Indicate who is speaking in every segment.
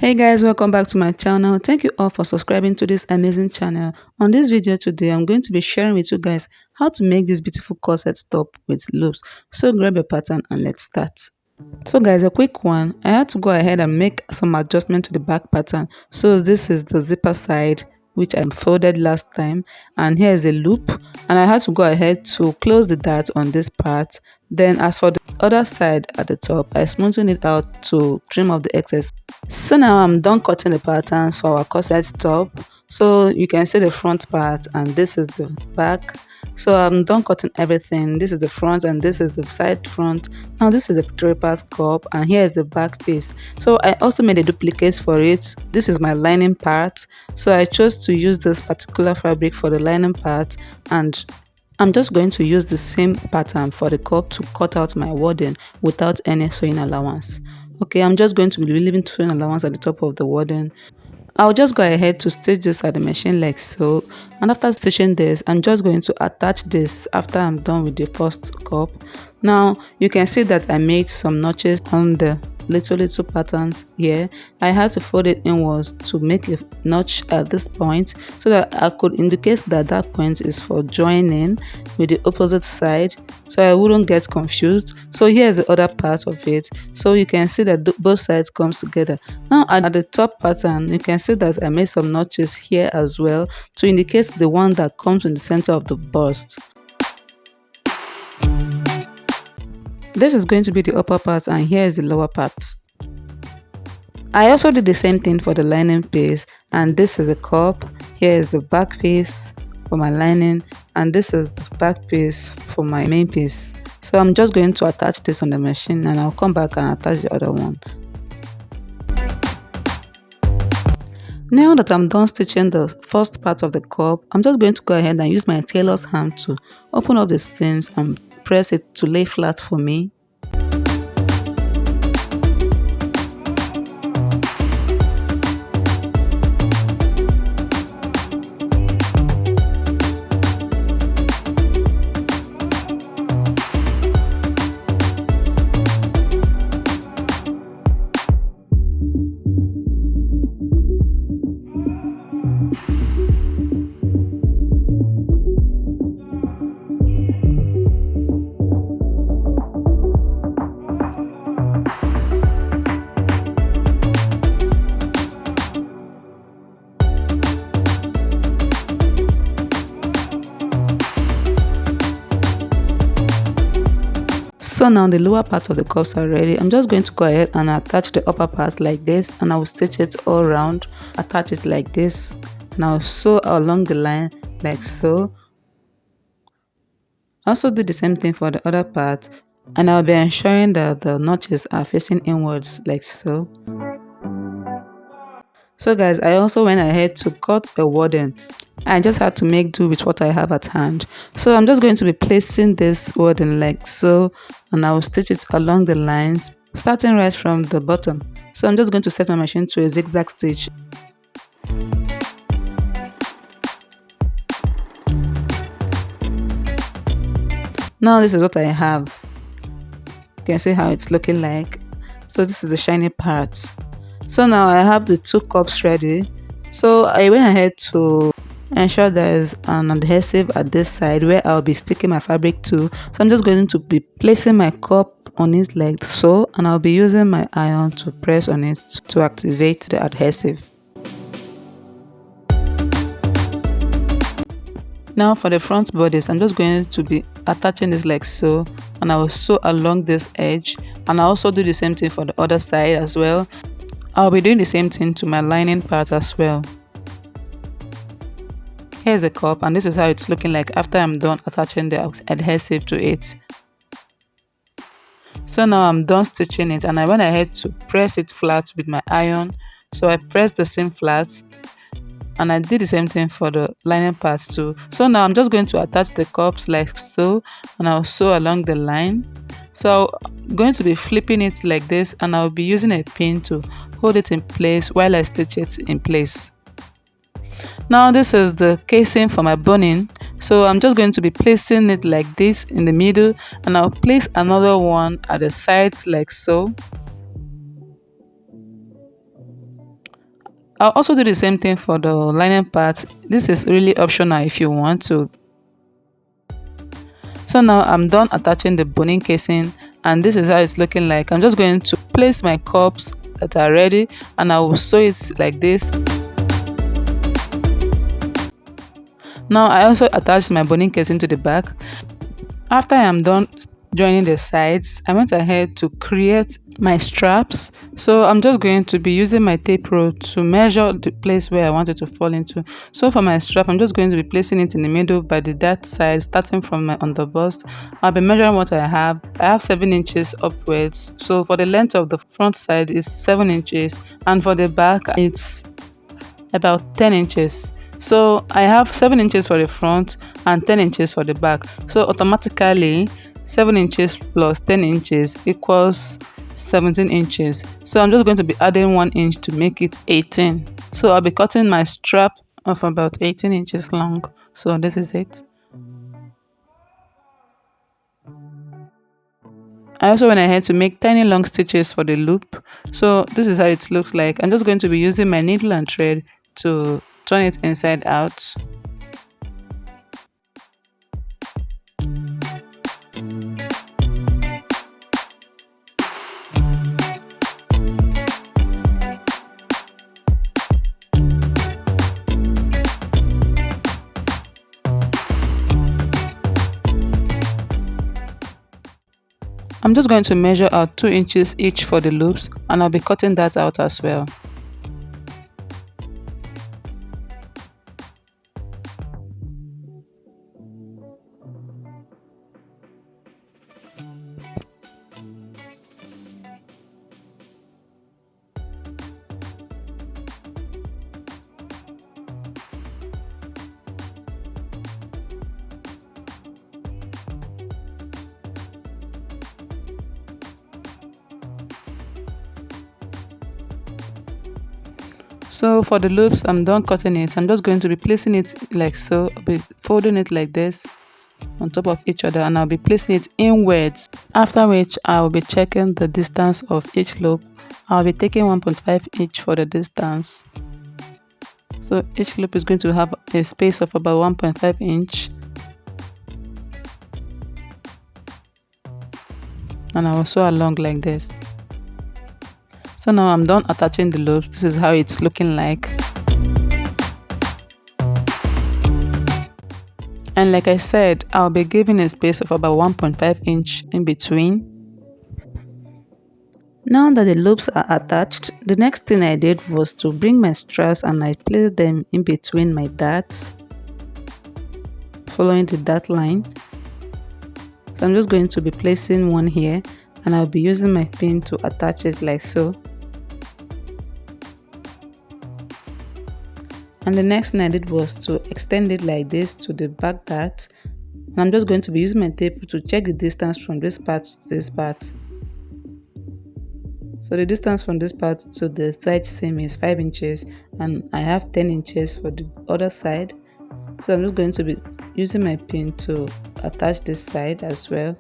Speaker 1: Hey guys, welcome back to my channel. Thank you all for subscribing to this amazing channel. On this video today, I'm going to be sharing with you guys how to make this beautiful corset top with loops. So grab a pattern and let's start. So guys, a quick one. I had to go ahead and make some adjustment to the back pattern. So this is the zipper side which I folded last time, and here is the loop, and I had to go ahead to close the dart on this part. Then as for the other side at the top, I smoothed it out to trim off the excess. So now I'm done cutting the patterns for our corset top. So you can see the front part and this is the back. So I'm done cutting everything. This is the front and this is the side front. Now this is the 3/4 cup and here is the back piece. So I also made a duplicate for it. This is my lining part. So I chose to use this particular fabric for the lining part, and I'm just going to use the same pattern for the cup to cut out my wording without any sewing allowance. Okay, I'm just going to be leaving sewing allowance at the top of the wording. I'll just go ahead to stitch this at the machine like so, and after stitching this, I'm just going to attach this after I'm done with the first cup. Now you can see that I made some notches on the little patterns here. I had to fold it inwards to make a notch at this point so that I could indicate that that point is for joining with the opposite side, so I wouldn't get confused. So here's the other part of it. So you can see that both sides comes together. Now at the top pattern, you can see that I made some notches here as well to indicate the one that comes in the center of the bust. This is going to be the upper part and here is the lower part. I also did the same thing for the lining piece, and this is the cup, here is the back piece for my lining, and this is the back piece for my main piece. So I'm just going to attach this on the machine and I'll come back and attach the other one. Now that I'm done stitching the first part of the cup, I'm just going to go ahead and use my tailor's hand to open up the seams and press it to lay flat for me. So now the lower part of the cups are ready. I'm just going to go ahead and attach the upper part like this, and I will stitch it all around, attach it like this, and I'll sew along the line like so. Also do the same thing for the other part, and I'll be ensuring that the notches are facing inwards like so. So guys, I also went ahead to cut a wording. I just had to make do with what I have at hand. So I'm just going to be placing this wording like so, and I will stitch it along the lines, starting right from the bottom. So I'm just going to set my machine to a zigzag stitch. Now this is what I have. You can see how it's looking like. So this is the shiny part. So now I have the two cups ready. So I went ahead to ensure there's an adhesive at this side where I'll be sticking my fabric to. So I'm just going to be placing my cup on it like so, and I'll be using my iron to press on it to activate the adhesive. Now for the front bodice, I'm just going to be attaching this like so, and I will sew along this edge, and I also do the same thing for the other side as well. I'll be doing the same thing to my lining part as well. Here's the cup, and this is how it's looking like after I'm done attaching the adhesive to it. So now I'm done stitching it, and I went ahead to press it flat with my iron. So I pressed the seam flat, and I did the same thing for the lining part too. So now I'm just going to attach the cups like so, and I'll sew along the line. So I'm going to be flipping it like this, and I'll be using a pin to hold it in place while I stitch it in place. Now this is the casing for my boning, so I'm just going to be placing it like this in the middle, and I'll place another one at the sides like so. I'll also do the same thing for the lining part. This is really optional if you want to. So now I'm done attaching the boning casing, and this is how it's looking like. I'm just going to place my cups that are ready, and I will sew it like this. Now I also attached my boning casing to the back. After I am done joining the sides, I went ahead to create my straps. So I'm just going to be using my tape rule to measure the place where I want it to fall into. So for my strap, I'm just going to be placing it in the middle by the that side, starting from my underbust. I'll be measuring what I have. I have 7 inches upwards. So for the length of the front side is 7 inches, and for the back it's about 10 inches. So I have 7 inches for the front and 10 inches for the back. So automatically 7 inches plus 10 inches equals 17 inches. So I'm just going to be adding 1 inch to make it 18. So I'll be cutting my strap of about 18 inches long. So this is it. I also went ahead to make tiny long stitches for the loop. So this is how it looks like. I'm just going to be using my needle and thread to turn it inside out. I'm just going to measure out 2 inches each for the loops, and I'll be cutting that out as well. So for the loops, I'm done cutting it. I'm just going to be placing it like so. I'll be folding it like this on top of each other, and I'll be placing it inwards. After which, I'll be checking the distance of each loop. I'll be taking 1.5 each for the distance. So each loop is going to have a space of about 1.5 inch. And I will sew along like this. So now I'm done attaching the loops. This is how it's looking like. And like I said, I'll be giving a space of about 1.5 inch in between. Now that the loops are attached, the next thing I did was to bring my straps and I placed them in between my darts, following the dart line. So I'm just going to be placing one here, and I'll be using my pin to attach it like so. And the next thing I did was to extend it like this to the back dart. And I'm just going to be using my tape to check the distance from this part to this part. So the distance from this part to the side seam is 5 inches, and I have 10 inches for the other side. So I'm just going to be using my pin to attach this side as well.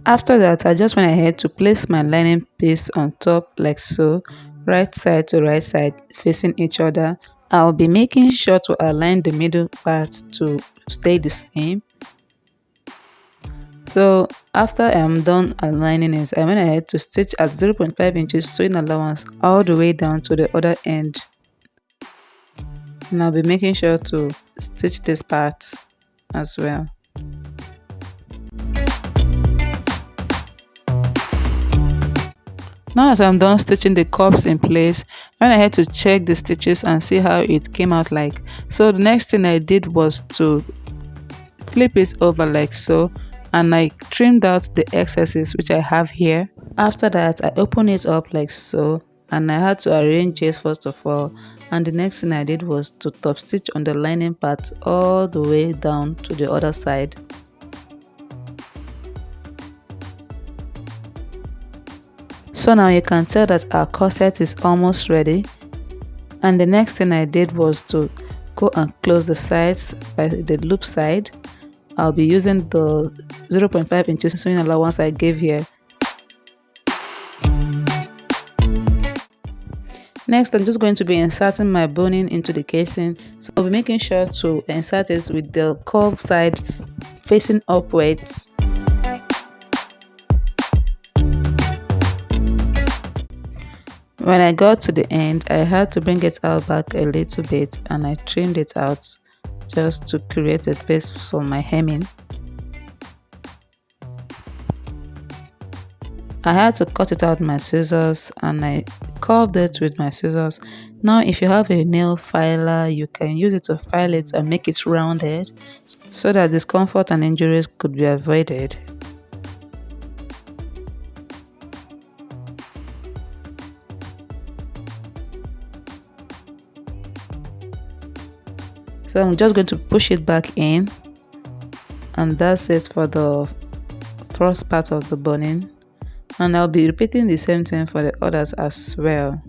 Speaker 1: After that, I just went ahead to place my lining piece on top like so, right side to right side facing each other. I'll be making sure to align the middle part to stay the same. So after I'm done aligning it, I went ahead to stitch at 0.5 inches sewing allowance all the way down to the other end. And I'll be making sure to stitch this part as well. Now as I'm done stitching the cups in place, I went ahead to check the stitches and see how it came out like. So the next thing I did was to flip it over like so, and I trimmed out the excesses which I have here. After that, I opened it up like so, and I had to arrange it first of all, and the next thing I did was to top stitch on the lining part all the way down to the other side. So now you can tell that our corset is almost ready, and the next thing I did was to go and close the sides by the loop side. I'll be using the 0.5 inches sewing allowance I gave here. Next, I'm just going to be inserting my boning into the casing. So I'll be making sure to insert it with the curved side facing upwards. When I got to the end, I had to bring it out back a little bit, and I trimmed it out just to create a space for my hemming. I had to cut it out with my scissors, and I curved it with my scissors. Now if you have a nail filer, you can use it to file it and make it rounded so that discomfort and injuries could be avoided. So I'm just going to push it back in, and that's it for the first part of the boning, and I'll be repeating the same thing for the others as well.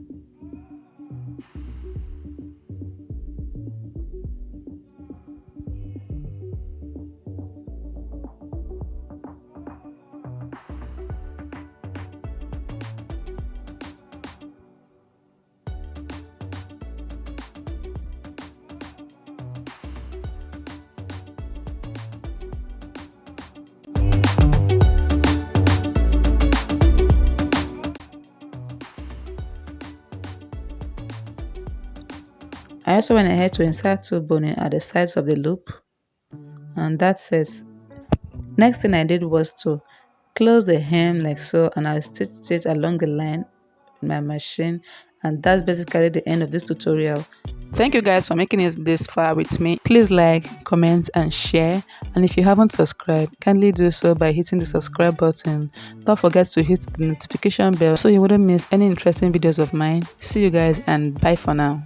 Speaker 1: I also went ahead to insert two boning at the sides of the loop, and that's it. Next thing I did was to close the hem like so, and I stitched it along the line with my machine, and that's basically the end of this tutorial. Thank you guys for making it this far with me. Please like, comment and share, and if you haven't subscribed, kindly do so by hitting the subscribe button. Don't forget to hit the notification bell so you wouldn't miss any interesting videos of mine. See you guys, and bye for now.